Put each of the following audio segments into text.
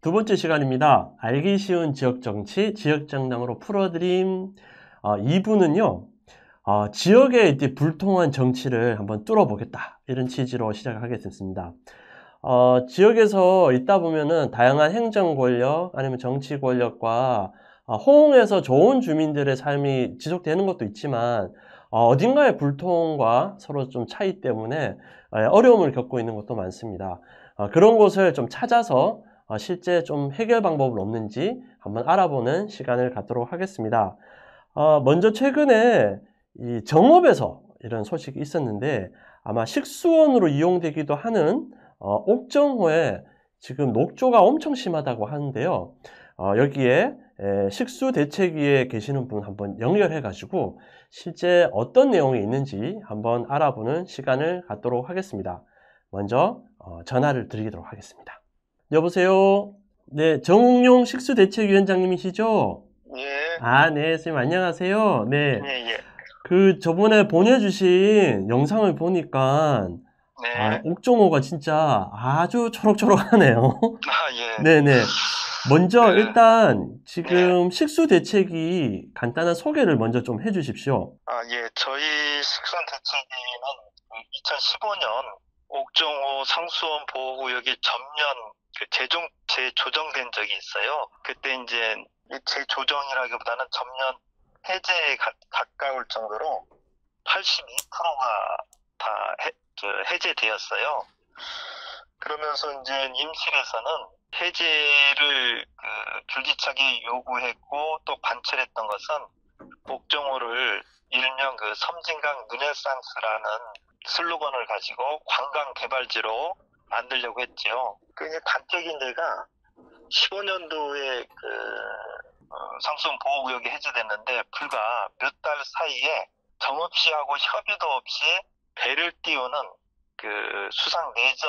두 번째 시간입니다. 알기 쉬운 지역정치, 지역정당으로 풀어드림. 2부는요, 지역에 이제 불통한 정치를 한번 뚫어보겠다. 이런 취지로 시작하겠습니다. 지역에서 있다 보면은 다양한 행정 권력, 아니면 정치 권력과 호응해서 좋은 주민들의 삶이 지속되는 것도 있지만, 어딘가의 불통과 서로 좀 차이 때문에 어려움을 겪고 있는 것도 많습니다. 그런 곳을 좀 찾아서 실제 좀 해결 방법은 없는지 한번 알아보는 시간을 갖도록 하겠습니다. 먼저 최근에 이 정읍에서 이런 소식이 있었는데 아마 식수원으로 이용되기도 하는 옥정호에 지금 녹조가 엄청 심하다고 하는데요. 여기에 식수대책위에 계시는 분 한번 연결해 가지고 실제 어떤 내용이 있는지 한번 알아보는 시간을 갖도록 하겠습니다. 먼저 전화를 드리도록 하겠습니다. 여보세요? 네, 정웅용 식수대책위원장님이시죠? 예, 네, 선생님 안녕하세요. 네, 예. 저번에 보내주신 영상을 보니까 네. 옥정호가 진짜 아주 초록초록하네요. 예. 네네. 먼저 그, 일단 네. 지금 식수대책이 간단한 소개를 먼저 좀 해주십시오. 예. 저희 식선 대책위는 2015년 옥정호 상수원 보호구역이 전면 재조정된 적이 있어요. 그때 이제 재조정이라기보다는 전면 해제에 가까울 정도로 82%가 다 해제되었어요. 그러면서 이제 임실에서는 해제를 줄기차게 요구했고 또 관철했던 것은 옥정호를 일명 섬진강 르네상스라는 슬로건을 가지고 관광 개발지로 만들려고 했죠. 이제 단적인 예가 15년도에 상수원 보호구역이 해제됐는데 불과 몇 달 사이에 정읍시하고 협의도 없이 배를 띄우는 수상 레저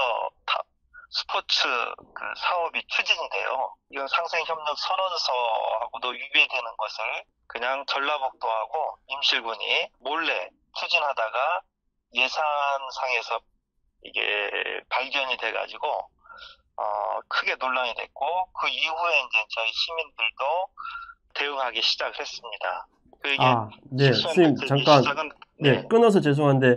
스포츠 사업이 추진이 돼요. 이건 상생협력 선언서하고도 위배되는 것을 그냥 전라북도하고 임실군이 몰래 추진하다가 예산상에서 이게 발견이 돼가지고 크게 논란이 됐고 그 이후에 이제 저희 시민들도 대응하기 시작을 했습니다. 네, 선생님 잠깐 시작은 끊어서 죄송한데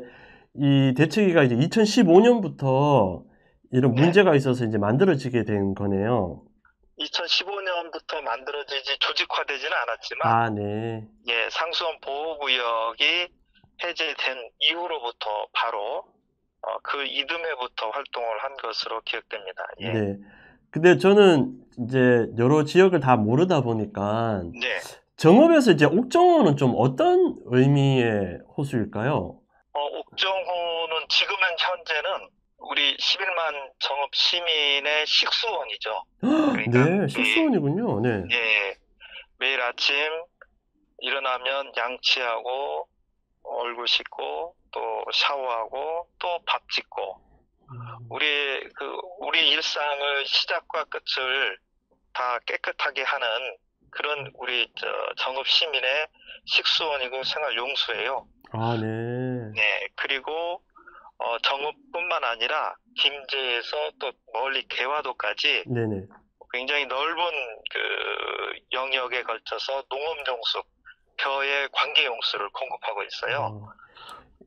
이 대책위가 이제 2015년부터 이런 문제가 있어서 이제 만들어지게 된 거네요. 2015년부터 만들어지지 조직화되지는 않았지만 네. 예, 상수원 보호구역이 해제된 이후로부터 바로 그 이듬해부터 활동을 한 것으로 기억됩니다. 예. 네. 근데 저는 이제 여러 지역을 다 모르다 보니까 네. 정읍에서 이제 옥정호는 좀 어떤 의미의 호수일까요? 옥정호는 지금은 현재는 우리 11만 정읍 시민의 식수원이죠. 그러니까 네, 식수원이군요. 네. 예, 매일 아침 일어나면 양치하고 얼굴 씻고 또 샤워하고 또 밥 짓고 우리 일상을 시작과 끝을 다 깨끗하게 하는 그런 우리 정읍 시민의 식수원이고 생활 용수예요. 네. 네, 그리고 정읍뿐만 아니라 김제에서 또 멀리 개화도까지 네네. 굉장히 넓은 영역에 걸쳐서 농업용수, 벼의 관계용수를 공급하고 있어요.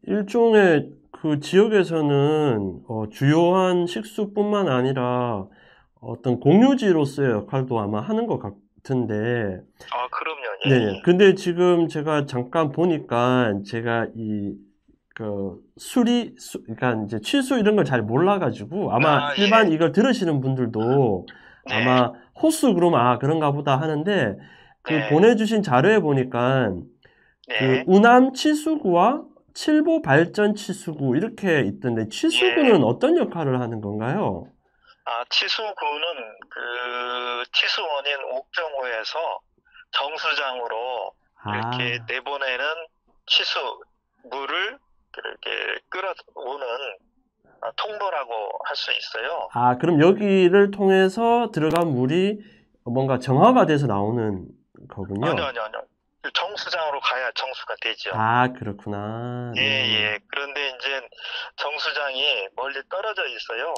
일종의 그 지역에서는 주요한 식수뿐만 아니라 어떤 공유지로서의 역할도 아마 하는 것 같은데. 그럼요. 네. 예. 근데 지금 제가 잠깐 보니까 제가 그러니까 이제 취수 이런 걸 잘 몰라가지고 아마 일반 예. 이걸 들으시는 분들도 네. 아마 호수 그러면 그런가 보다 하는데 네. 보내주신 자료에 보니까 네. 우남 치수구와 칠보 발전 치수구 이렇게 있던데 치수구는 어떤 역할을 하는 건가요? 치수구는 치수원인 옥정호에서 정수장으로 이렇게 내보내는 치수물을 이렇게 끌어오는 통로라고 할 수 있어요. 그럼 여기를 통해서 들어간 물이 뭔가 정화가 돼서 나오는 거군요. 아니요. 정수장으로 가야 정수가 되죠. 그렇구나. 네. 예. 그런데 이제 정수장이 멀리 떨어져 있어요.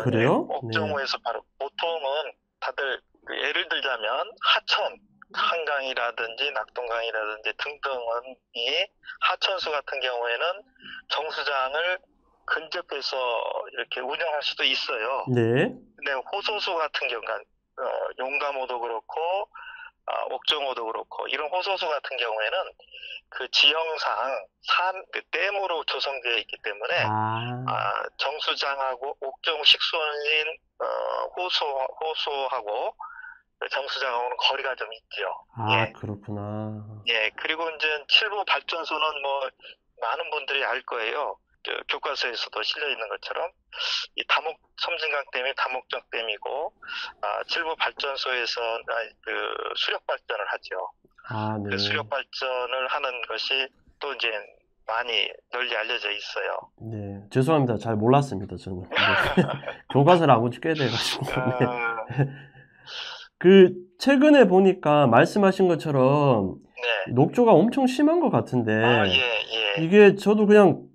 그래요? 옥정호에서 바로 보통은 다 다들 예를 들자면 하천, 한강이라든지 낙동강이라든지 등등이 하천수 같은 경우에는 정수장을 근접해서 이렇게 운영할 수도 있어요. 네. 근데 호소수 같은 경우는 용담호도 그렇고 옥정호도 그렇고 이런 호소수 같은 경우에는 그 지형상 그 댐으로 조성되어 있기 때문에 정수장하고 옥정 식수원인 호소하고 정수장하고는 거리가 좀 있죠. 예. 그렇구나. 예. 그리고 이제 칠부 발전소는 뭐 많은 분들이 알 거예요. 교과서에서도 실려 있는 것처럼 이 섬진강 댐이 다목적 댐이고 칠부 발전소에서 그 수력 발전을 하죠. 네. 그 수력 발전을 하는 것이 또 이제 많이 널리 알려져 있어요. 네, 죄송합니다. 잘 몰랐습니다, 저는. 네. 교과서를 안 본 지 꽤 돼가지고. 네. 최근에 보니까 말씀하신 것처럼 네. 녹조가 엄청 심한 것 같은데, 예. 이게 저도 그냥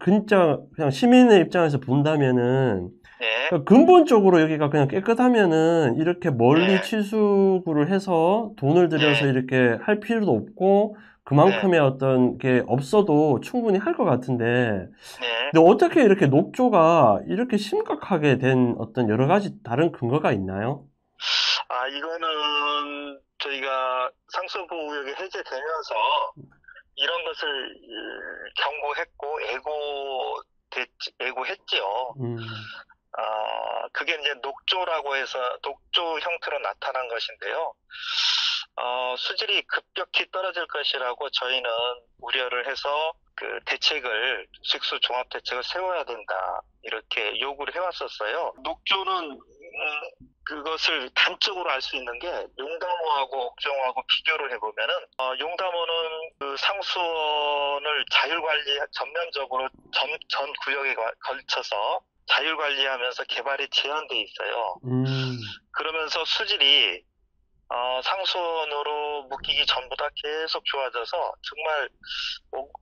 시민의 입장에서 본다면은, 네. 그러니까 근본적으로 여기가 그냥 깨끗하면은 이렇게 멀리 네. 치수구를 해서 돈을 들여서 네. 이렇게 할 필요도 없고, 그만큼의 어떤 게 없어도 충분히 할 것 같은데, 네. 근데 어떻게 이렇게 녹조가 이렇게 심각하게 된 어떤 여러 가지 다른 근거가 있나요? 이거는 저희가 상수보호구역이 해제되면서 이런 것을 경고했고 예고했지요. 그게 이제 녹조라고 해서 녹조 형태로 나타난 것인데요. 수질이 급격히 떨어질 것이라고 저희는 우려를 해서 그 식수 종합 대책을 세워야 된다 이렇게 요구를 해왔었어요. 녹조는 그것을 단적으로 알 수 있는 게 용담호하고 옥정호하고 비교를 해보면은 용담호는 그 상수원을 전면적으로 전 구역에 걸쳐서 자율관리하면서 개발이 제한돼 있어요. 그러면서 수질이 상수원으로 묶이기 전보다 계속 좋아져서 정말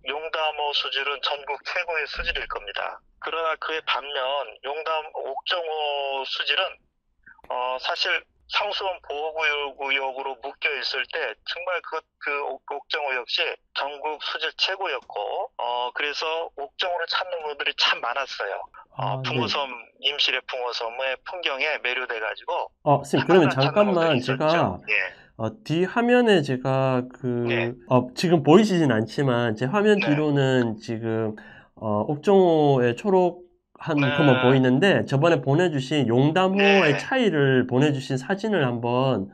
용담호 수질은 전국 최고의 수질일 겁니다. 그러나 그에 반면 옥정호 수질은 사실 상수원 보호구역으로 묶여 있을 때 정말 그 옥정호 역시 전국 수질 최고였고 그래서 옥정호를 찾는 분들이 참 많았어요. 풍호섬, 임실의 풍호섬의 풍경에 매료돼가지고. 선생님, 그러면 잠깐만 제가 뒤 화면에 제가 지금 보이시진 않지만 제 화면 뒤로는 지금 옥정호의 초록한 그만 보이는데 저번에 보내주신 용담호의 차이를 보내주신 사진을 한번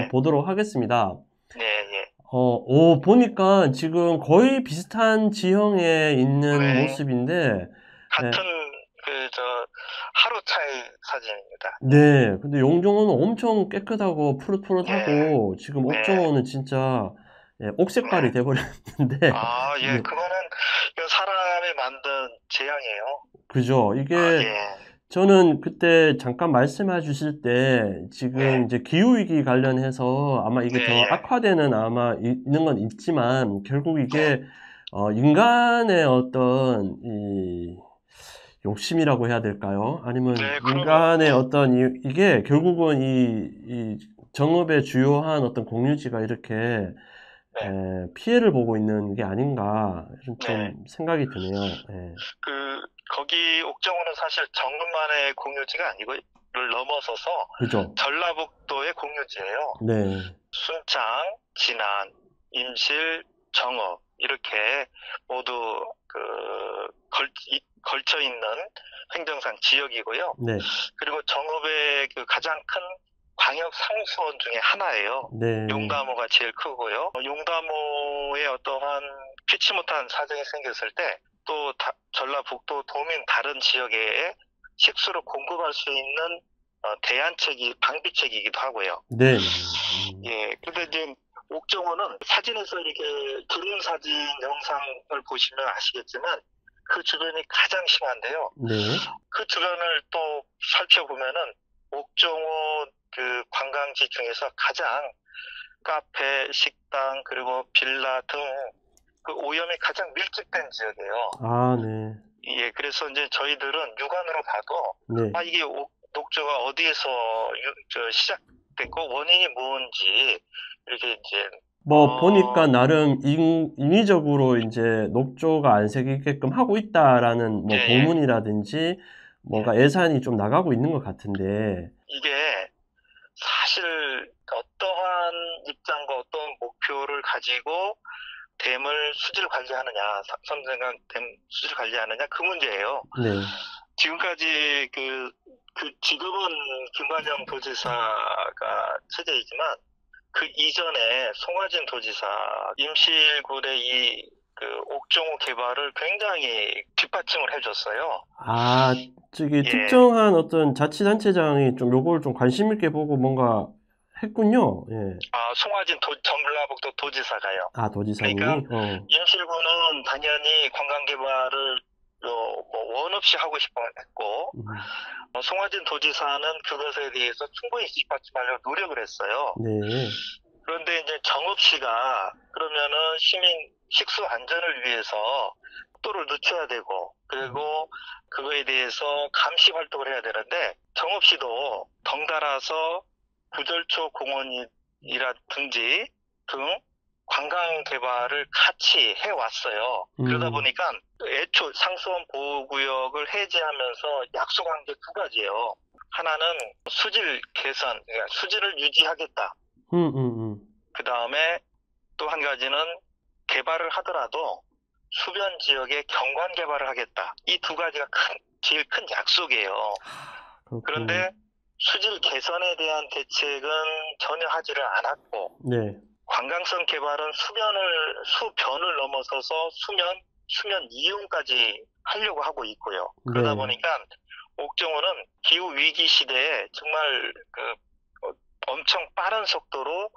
보도록 하겠습니다. 보니까 지금 거의 비슷한 지형에 있는 모습인데 같은 하루 차이 사진입니다. 네, 근데 용정호는 엄청 깨끗하고 푸릇푸릇하고 지금 옥정호는 진짜 옥색깔이 돼버렸는데 그거는 사람이 만든 재앙이에요. 그죠? 이게 저는 그때 잠깐 말씀해 주실 때 지금 이제 기후위기 관련해서 아마 이게 더 악화되는 아마 있는 건 있지만 결국 이게 인간의 어떤 욕심이라고 해야 될까요? 아니면 인간의 어떤 이게 결국은 이 정읍의 주요한 어떤 공유지가 이렇게 피해를 보고 있는 게 아닌가 좀 생각이 드네요. 거기 옥정호는 사실 정읍만의 공유지가 아니고 를 넘어서서 그죠? 전라북도의 공유지예요. 순창, 진안, 임실, 정읍 이렇게 모두 걸쳐 있는 행정상 지역이고요. 그리고 정읍의 가장 큰 광역 상수원 중에 하나예요. 용담호가 제일 크고요. 용담호에 어떠한 피치 못한 사정이 생겼을 때 또 전라북도 도민 다른 지역에 식수를 공급할 수 있는 방비책이기도 하고요. 근데 이제 옥정호는 사진에서 이렇게 드론 사진 영상을 보시면 아시겠지만 그 주변이 가장 심한데요. 그 주변을 또 살펴보면은 옥정호 관광지 중에서 가장 카페, 식당 그리고 빌라 등 그 오염이 가장 밀집된 지역이에요. 그래서 이제 저희들은 육안으로 봐도 이게 녹조가 어디에서 시작됐고 원인이 뭔지 이렇게 이제 뭐 보니까 나름 인위적으로 이제 녹조가 안 생기게끔 하고 있다라는 뭐 예, 공문이라든지 뭔가 예산이 좀 나가고 있는 것 같은데. 이게 사실 어떠한 입장과 어떤 목표를 가지고 댐을 수질 관리하느냐, 삼성생강 댐 수질 관리하느냐 그 문제예요. 네. 지금까지 지금은 김관영 도지사가 체제이지만 그 이전에 송화진 도지사 임실군의 옥정호 개발을 굉장히 뒷받침을 해줬어요. 아, 저기 예, 특정한 어떤 자치단체장이 좀 요걸 좀 관심 있게 보고 뭔가 했군요. 예. 송화진 전라북도 도지사가요. 아, 그러니까 도지사님이? 임실군은 당연히 관광 개발을 뭐 원 없이 하고 싶어 했고 송화진 도지사는 그것에 대해서 충분히 뒷받침하려고 노력을 했어요. 네. 그런데 이제 정읍시가 그러면은 시민 식수 안전을 위해서 속도를 늦춰야 되고 그리고 그거에 대해서 감시 활동을 해야 되는데 정읍시도 덩달아서 구절초 공원이라든지 등 관광 개발을 같이 해왔어요. 그러다 보니까 애초 상수원 보호구역을 해제하면서 약속한 게 두 가지예요. 하나는 수질 개선, 그러니까 수질을 유지하겠다. 그 다음에 또 한 가지는 개발을 하더라도 수변 지역에 경관 개발을 하겠다. 이 두 가지가 제일 큰 약속이에요. 그런데 수질 개선에 대한 대책은 전혀 하지를 않았고, 네. 관광성 개발은 수변을 넘어서서 수면 이용까지 하려고 하고 있고요. 그러다 네. 보니까 옥정호는 기후 위기 시대에 정말 엄청 빠른 속도로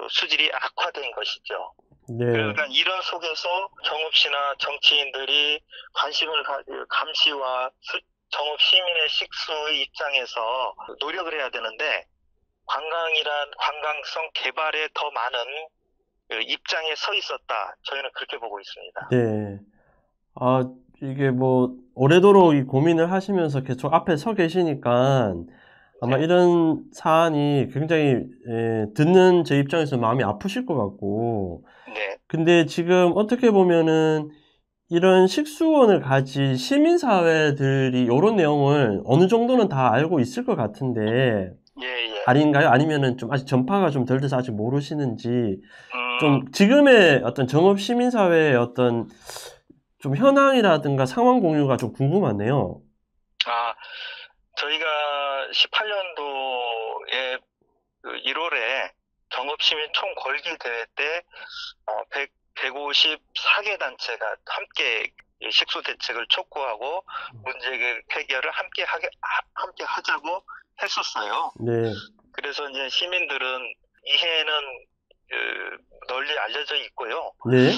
수질이 악화된 것이죠. 네. 그러니까 이런 속에서 정읍시나 정치인들이 감시와 정읍 시민의 식수의 입장에서 노력을 해야 되는데 관광성 개발에 더 많은 입장에 서 있었다. 저희는 그렇게 보고 있습니다. 네. 아, 이게 뭐 오래도록 이 고민을 하시면서 계속 앞에 서 계시니까 아마 네. 이런 사안이 굉장히 듣는 제 입장에서 마음이 아프실 것 같고. 네. 근데 지금 어떻게 보면은 이런 식수원을 가진 시민사회들이 이런 내용을 어느 정도는 다 알고 있을 것 같은데, 예. 아닌가요? 아니면은 좀 아직 전파가 좀 덜 돼서 아직 모르시는지, 좀 지금의 어떤 정읍 시민사회의 어떤 좀 현황이라든가 상황 공유가 좀 궁금하네요. 저희가 18년도에 1월에 정읍시민 총궐기 대회 때 154개 단체가 함께 식수 대책을 촉구하고 문제 해결을 함께 하자고 했었어요. 네. 그래서 이제 시민들은 이해는 널리 알려져 있고요. 네.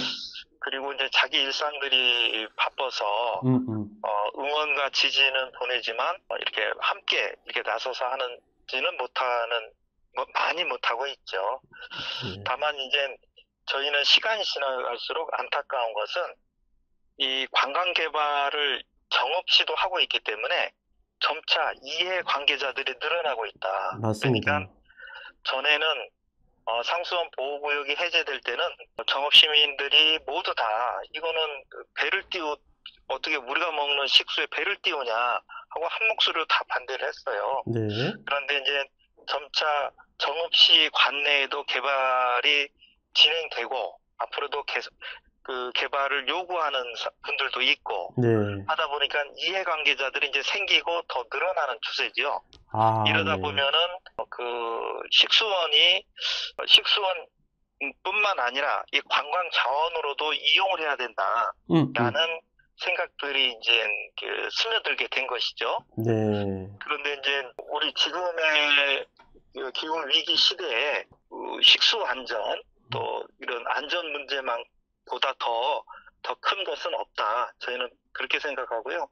그리고 이제 자기 일상들이 바빠서 응원과 지지는 보내지만 이렇게 함께 이렇게 나서서 하는지는 많이 못하고 있죠. 다만 이제 저희는 시간이 지나갈수록 안타까운 것은 이 관광 개발을 정읍시도 하고 있기 때문에 점차 이해 관계자들이 늘어나고 있다. 맞습니다. 그러니까 전에는 상수원 보호구역이 해제될 때는 정읍 시민들이 모두 다 이거는 어떻게 우리가 먹는 식수에 배를 띄우냐 하고 한 목소리로 다 반대를 했어요. 네. 그런데 이제 점차 정읍시 관내에도 개발이 진행되고 앞으로도 계속 개발을 요구하는 분들도 있고 네. 하다 보니까 이해관계자들이 이제 생기고 더 늘어나는 추세죠. 이러다 네. 보면은 식수원뿐만 아니라 이 관광 자원으로도 이용을 해야 된다라는 생각들이 이제 스며들게 된 것이죠. 네. 그런데 이제 우리 지금의 기후 위기 시대에 식수 안전 또 이런 안전 문제만 보다 더 큰 것은 없다. 저희는 그렇게 생각하고요. 네.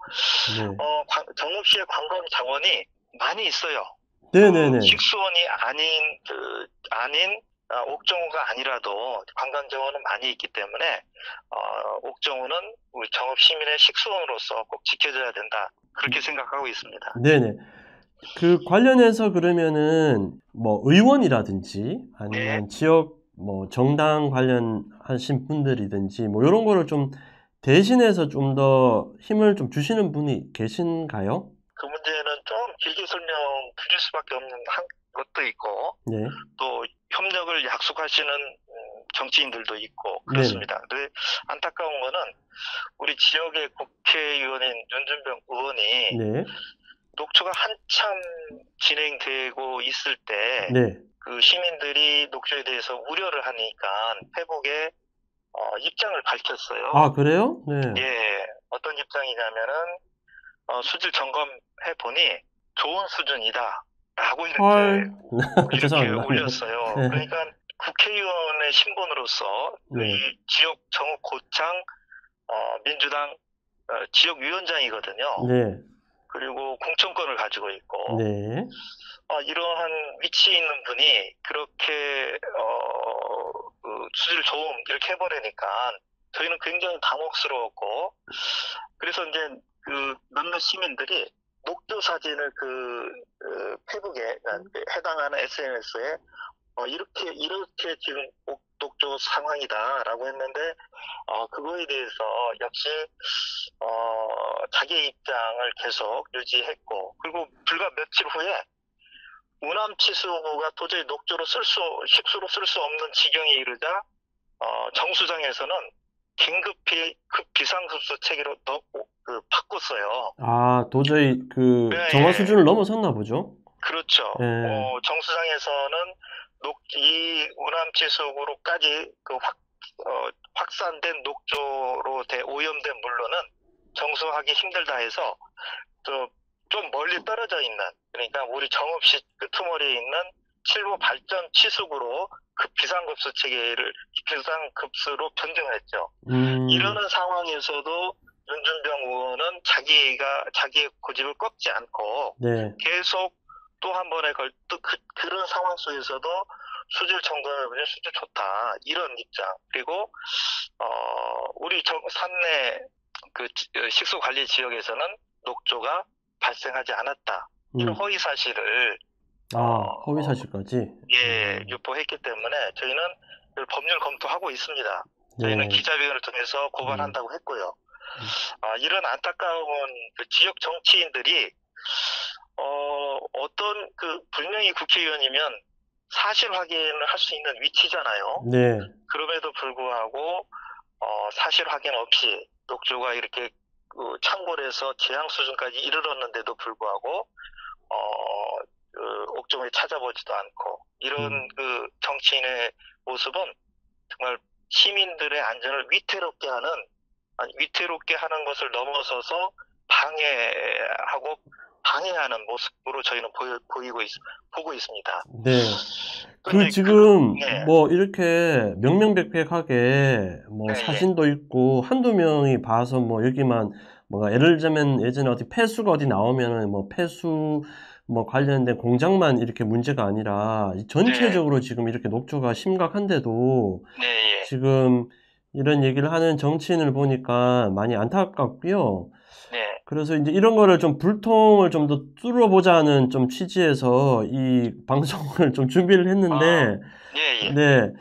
정읍시의 관광 자원이 많이 있어요. 네네네. 식수원이 아닌 옥정호가 아니라도 관광 자원은 많이 있기 때문에 옥정호는 우리 정읍 시민의 식수원으로서 꼭 지켜져야 된다. 그렇게 생각하고 있습니다. 네네. 그 관련해서 그러면은 뭐 의원이라든지 네. 아니면 지역 뭐 정당 관련하신 분들이든지 뭐 이런 거를 좀 대신해서 좀 더 힘을 좀 주시는 분이 계신가요? 그 문제는 좀 길게 설명드릴 수밖에 없는 것도 있고, 네. 또 협력을 약속하시는 정치인들도 있고 네네. 그렇습니다. 근데 안타까운 거는 우리 지역의 국회의원인 윤준병 의원이 네. 녹초가 한참 진행되고 있을 때 네. 그 시민들이 녹초에 대해서 우려를 하니까 페북에 입장을 밝혔어요. 아, 그래요? 네. 예, 어떤 입장이냐면은 수질 점검해 보니 좋은 수준이다. 라고 헐. 이렇게 죄송합니다. 네. 올렸어요. 그러니까 국회의원의 신분으로서 네. 이 지역 정읍고창 민주당 지역위원장이거든요. 네. 그리고 공천권을 가지고 있고 네. 이러한 위치에 있는 분이 그렇게 수질 좋음 이렇게 해버리니까 저희는 굉장히 당혹스러웠고 그래서 이제 그 몇몇 시민들이 녹조 사진을 페북에 해당하는 SNS에 이렇게 지금 녹조 상황이다라고 했는데 그거에 대해서 역시 자기의 입장을 계속 유지했고 그리고 불과 며칠 후에 우남치수가 도저히 식수로 쓸 수 없는 지경에 이르자 정수장에서는 긴급히 비상급수 체계로 바꿨어요. 아, 도저히 그 네, 정화 수준을 넘어섰나 보죠? 그렇죠. 네. 정수장에서는 이 우남치수로까지 확산된 녹조로 오염된 물로는 정수하기 힘들다 해서 좀 멀리 떨어져 있는 그러니까 우리 정읍시 끄트머리에 있는 칠보 발전 치수구로 그 비상급수로 변경을 했죠. 이러는 상황에서도 윤준병 의원은 자기의 고집을 꺾지 않고 네. 계속 또 한 번에 그런 상황 속에서도 수질 점검을 보니 수질 좋다 이런 입장 그리고 우리 산내 그 식수 관리 지역에서는 녹조가 발생하지 않았다 이런 허위 사실을 허위 사실까지? 유포했기 때문에 저희는 법률 검토하고 있습니다. 저희는 네. 기자회견을 통해서 고발한다고 했고요. 이런 안타까운 지역 정치인들이 어떤 분명히 국회의원이면 사실 확인을 할 수 있는 위치잖아요. 네. 그럼에도 불구하고 사실 확인 없이 녹조가 이렇게 창궐해서 재앙 수준까지 이르렀는데도 불구하고 옥정을 찾아보지도 않고 이런 정치인의 모습은 정말 시민들의 안전을 위태롭게 하는 것을 넘어서서 방해하는 모습으로 저희는 보고 있습니다. 네. 지금 뭐 이렇게 명명백백하게 뭐 사진도 있고 한두 명이 봐서 뭐 여기만 뭔가 예를 들자면 예전에 어디 폐수가 어디 나오면은 뭐 폐수 뭐 관련된 공장만 이렇게 문제가 아니라 전체적으로 지금 이렇게 녹조가 심각한데도 지금 이런 얘기를 하는 정치인을 보니까 많이 안타깝고요. 그래서 이제 이런 거를 좀 불통을 좀 더 뚫어보자는 좀 취지에서 이 방송을 좀 준비를 했는데, 네,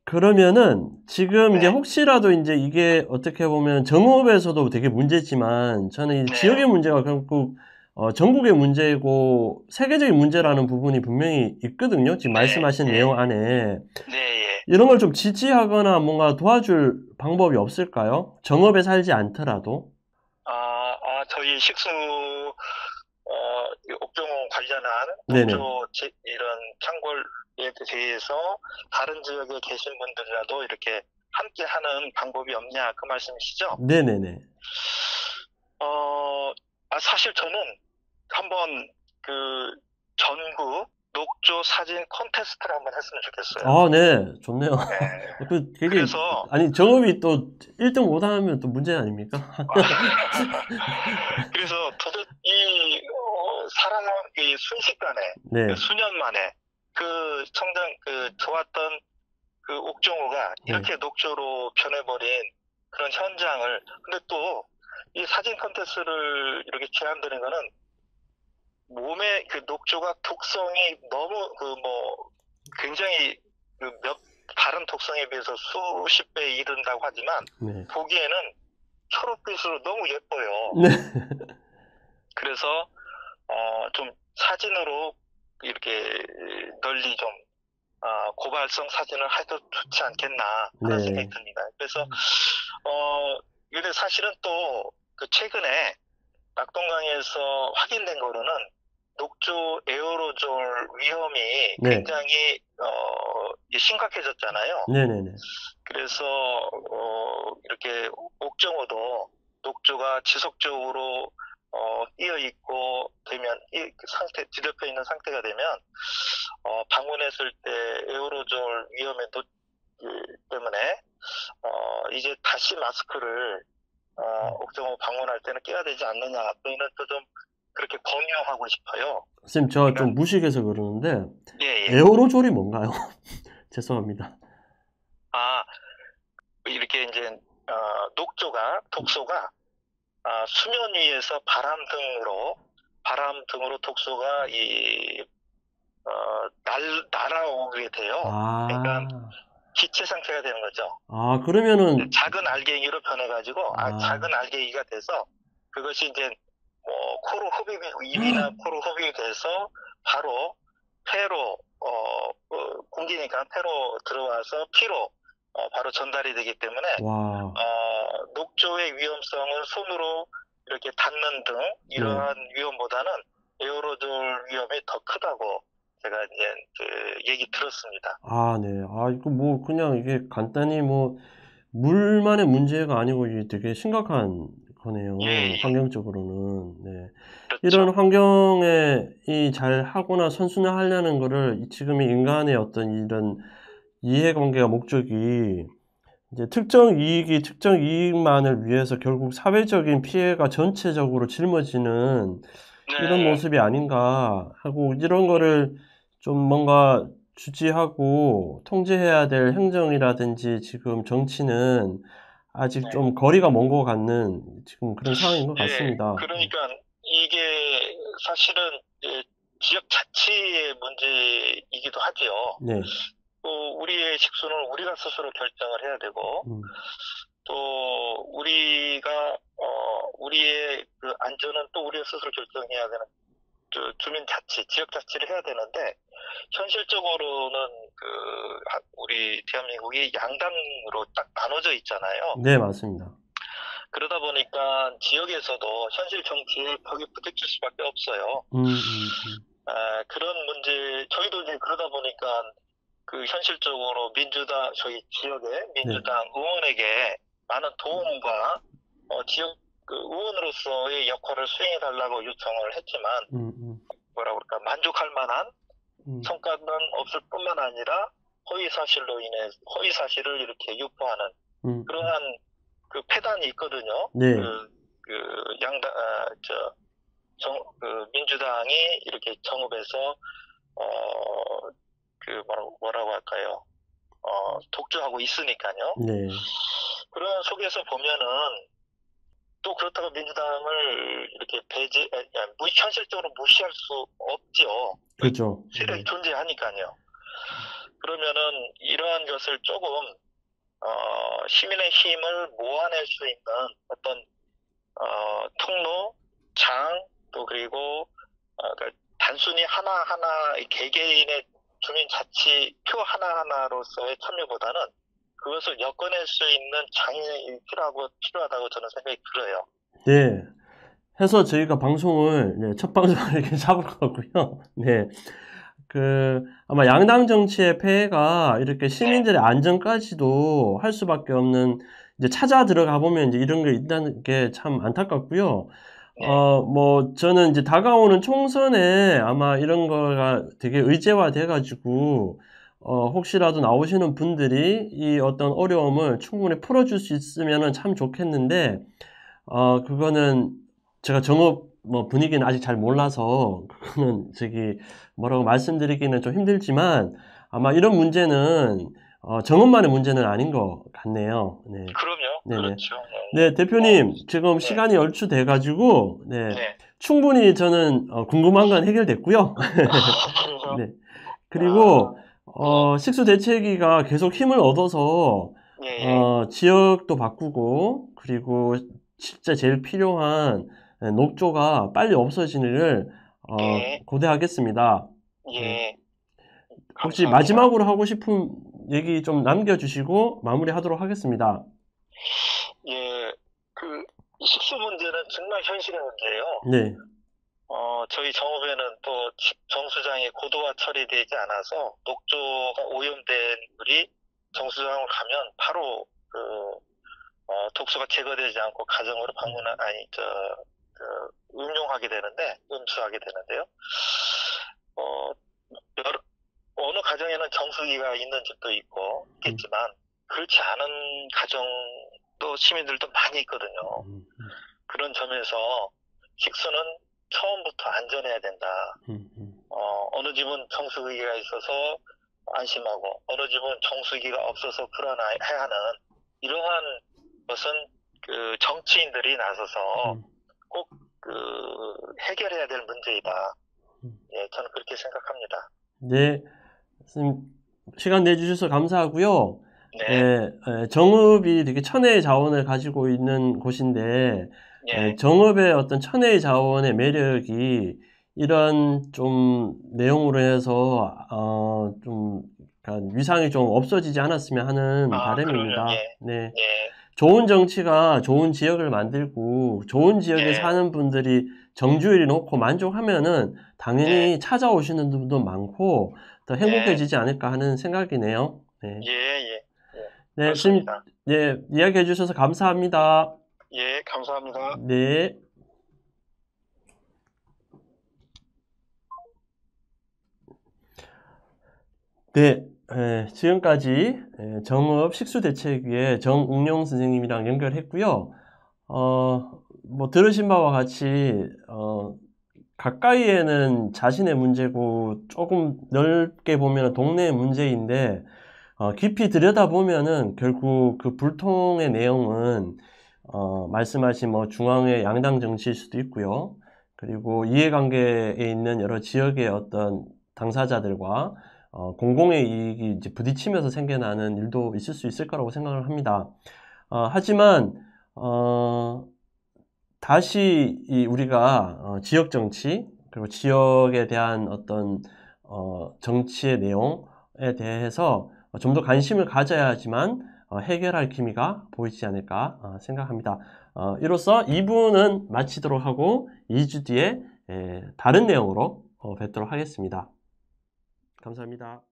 그러면은 지금 이제 혹시라도 이제 이게 어떻게 보면 정읍에서도 되게 문제지만 저는 이 지역의 문제가 결국 전국의 문제이고 세계적인 문제라는 부분이 분명히 있거든요. 지금 말씀하신 내용 안에. 이런 걸 좀 지지하거나 뭔가 도와줄 방법이 없을까요? 정읍에 살지 않더라도. 저희 식수 옥정호 관련한 녹조 이런 창궐에 대해서 다른 지역에 계신 분들이라도 이렇게 함께 하는 방법이 없냐 그 말씀이시죠? 네네네. 사실 저는 한번 전국 녹조 사진 콘테스트를 한번 했으면 좋겠어요. 네, 좋네요. 그래서 정읍이 또 1등 못하면 또 문제 아닙니까? 그래서 순식간에 수년 만에 좋았던 옥정호가 이렇게 녹조로 변해버린 그런 현장을 근데 또 이 사진 콘테스트를 이렇게 제안드린 거는 몸의 그 녹조가 독성이 너무 굉장히 다른 독성에 비해서 수십 배 이른다고 하지만 네. 보기에는 초록빛으로 너무 예뻐요. 네. 그래서 좀 사진으로 이렇게 널리 좀 고발성 사진을 해도 좋지 않겠나 하는 네. 생각이 듭니다. 그래서 근데 사실은 또 그 최근에 낙동강에서 확인된 거로는 녹조 에어로졸 위험이 네. 굉장히 심각해졌잖아요. 네네네. 그래서 이렇게 옥정호도 녹조가 지속적으로 끼어 있고 되면 이 상태 뒤덮여 있는 상태가 되면 방문했을 때 에어로졸 위험에 때문에 이제 다시 마스크를 옥정호 방문할 때는 껴야 되지 않느냐. 저희는 또 좀 그렇게 권유하고 싶어요. 선생님, 저 좀 무식해서 그러는데, 예. 에어로졸이 뭔가요? 죄송합니다. 이렇게 이제 독소가 수면 위에서 바람 등으로 독소가 날아오게 돼요. 그러니까 기체 상태가 되는 거죠. 그러면은 작은 알갱이로 변해가지고 작은 알갱이가 돼서 그것이 이제 코로 입이나 코로 흡입이 돼서 바로 폐로 공기니까 폐로 들어와서 피로 바로 전달이 되기 때문에 녹조의 위험성은 손으로 이렇게 닿는 등 이러한 위험보다는 에어로졸 위험이 더 크다고 제가 이제 얘기 들었습니다. 네. 이거 그냥 이게 간단히 물만의 문제가 아니고 이게 되게 심각한 거네요. 환경적으로는. 네. 그렇죠. 이런 환경에 잘 하거나 선순환하려는 거를 지금의 인간의 어떤 이런 이해관계가 목적이 이제 특정 이익만을 위해서 결국 사회적인 피해가 전체적으로 짊어지는 이런 모습이 아닌가 하고, 이런 거를 좀 뭔가 주지하고 통제해야 될 행정이라든지 지금 정치는 아직 좀 거리가 먼 것 같는 지금 그런 상황인 것 같습니다. 그러니까 이게 사실은 지역 자치의 문제이기도 하죠. 네. 또 우리의 식수는 우리가 스스로 결정을 해야 되고 또 우리의 그 안전은 또 우리가 스스로 결정해야 되는 주민 자치, 지역 자치를 해야 되는데 현실적으로는 우리 대한민국이 양당으로 딱 나눠져 있잖아요. 네, 맞습니다. 그러다 보니까 지역에서도 현실 정치에 벽이 부딪힐 수밖에 없어요. 그런 문제, 저희도 이제 그러다 보니까 현실적으로 저희 지역의 민주당 의원에게 많은 도움과 지역 의원으로서의 역할을 수행해달라고 요청을 했지만 만족할 만한 성과는 없을 뿐만 아니라 허위 사실을 이렇게 유포하는 그러한 폐단이 있거든요. 네. 민주당이 이렇게 정읍에서 뭐라고 할까요? 독주하고 있으니까요. 네. 그런 속에서 보면은 또 그렇다고 민주당을 이렇게 현실적으로 무시할 수 없죠. 그렇죠. 세력이 존재하니까요. 그러면은 이러한 것을 조금 시민의 힘을 모아낼 수 있는 어떤 통로, 장, 또 그리고 단순히 하나하나 개개인의 주민 자치 표 하나하나로서의 참여보다는 그것을 엮어낼 수 있는 장이 필요하다고 저는 생각이 들어요. 네. 해서 저희가 방송을, 첫 방송을 이렇게 잡을 거고요. 네. 아마 양당 정치의 폐해가 이렇게 시민들의 안전까지도 할 수밖에 없는, 이제 찾아 들어가 보면 이제 이런 게 있다는 게 참 안타깝고요. 저는 이제 다가오는 총선에 아마 이런 거가 되게 의제화 돼가지고, 혹시라도 나오시는 분들이 이 어떤 어려움을 충분히 풀어줄 수 있으면 참 좋겠는데, 그거는 제가 정업 분위기는 아직 잘 몰라서, 그거는 뭐라고 말씀드리기는 좀 힘들지만, 아마 이런 문제는, 정업만의 문제는 아닌 것 같네요. 네. 그럼요. 네네. 그렇죠. 네, 대표님, 지금 시간이 얼추 돼가지고, 충분히 저는 궁금한 건 해결됐고요. 그래서, 네. 그리고 네. 식수 대체기가 계속 힘을 얻어서 예, 예. 지역도 바꾸고 그리고 진짜 제일 필요한 녹조가 빨리 없어지기를 예, 고대하겠습니다. 네. 예. 혹시 감사합니다. 마지막으로 하고 싶은 얘기 좀 남겨주시고 마무리하도록 하겠습니다. 예, 그, 식수 문제는 정말 현실의 문제예요. 네. 저희 정읍에는 또 정수장이 고도화 처리되지 않아서 녹조가 오염된 물이 정수장을 가면 바로 독소가 제거되지 않고 가정으로 음용하게 되는데, 음수하게 되는데요. 어, 여러- 어느 가정에는 정수기가 있는 집도 있겠지만, 그렇지 않은 가정도 시민들도 많이 있거든요. 그런 점에서 식수는 처음부터 안전해야 된다. 어느 집은 정수기가 있어서 안심하고, 어느 집은 정수기가 없어서 불안해하는 이러한 것은 그 정치인들이 나서서 꼭 해결해야 될 문제이다. 예, 저는 그렇게 생각합니다. 네. 선생님, 시간 내주셔서 감사하고요. 네, 정읍이 되게 천혜의 자원을 가지고 있는 곳인데, 예, 정읍의 어떤 천혜의 자원의 매력이 이런 좀 내용으로 해서, 좀, 약간 위상이 좀 없어지지 않았으면 하는 그러면 바람입니다. 예, 네. 예, 좋은 정치가 좋은 지역을 만들고, 좋은 지역에 예, 사는 분들이 정주율이 높고 만족하면은 예, 당연히 찾아오시는 분도 많고, 더 예, 행복해지지 않을까 하는 생각이네요. 네. 예, 예, 예, 네, 선생님, 그렇습니다. 네, 이야기해 주셔서 감사합니다. 예, 감사합니다. 네. 네, 지금까지 정읍 식수대책위의 정웅용 선생님이랑 연결했고요. 뭐 들으신 바와 같이 가까이에는 자신의 문제고 조금 넓게 보면 동네의 문제인데 깊이 들여다보면은 결국 그 불통의 내용은 말씀하신 뭐 중앙의 양당 정치일 수도 있고요. 그리고 이해관계에 있는 여러 지역의 어떤 당사자들과 공공의 이익이 이제 부딪히면서 생겨나는 일도 있을 수 있을 거라고 생각을 합니다. 하지만 다시 우리가 지역 정치 그리고 지역에 대한 어떤 정치의 내용에 대해서 좀 더 관심을 가져야지만 해결할 기미가 보이지 않을까 생각합니다. 이로써 2부는 마치도록 하고 2주 뒤에 다른 내용으로 뵙도록 하겠습니다. 감사합니다.